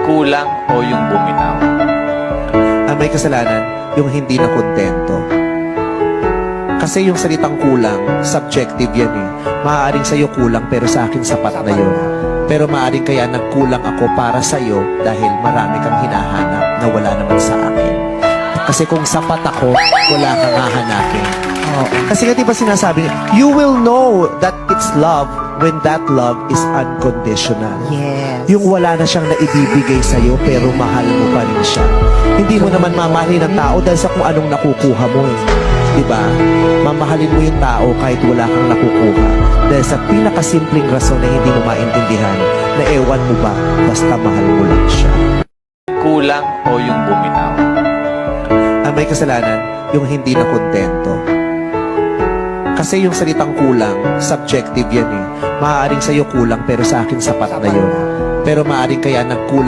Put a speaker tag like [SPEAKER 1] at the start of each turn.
[SPEAKER 1] Kulang o yung bumitaw?
[SPEAKER 2] Ang may kasalanan, yung hindi na kontento. Kasi yung salitang kulang, subjective yan eh. Maaaring sa'yo kulang pero sa akin sapat na yun. Pero maaaring kaya nagkulang ako para sa'yo dahil marami kang hinahanap na wala naman sa akin. Kasi kung sapat ako, wala kang hahanapin. Kasi nga diba sinasabi niya, you will know that it's love when that love is unconditional.
[SPEAKER 3] Yes.
[SPEAKER 2] Yung wala na siyang naibibigay sa'yo pero mahal mo pa rin siya. Hindi mo naman mamahalin ng tao dahil sa kung anong nakukuha mo eh. Diba? Mamahalin mo yung tao kahit wala kang nakukuha. Dahil sa pinakasimpleng rason na hindi mo maintindihan na ewan mo ba, basta mahal mo lang siya.
[SPEAKER 1] Kulang o yung bumitaw?
[SPEAKER 2] Ang may kasalanan, yung hindi na kontento. Kasi yung salitang kulang, subjective yan eh. Maaaring sa'yo kulang pero sa akin sapat na yun. Pero maaaring kaya nagkulang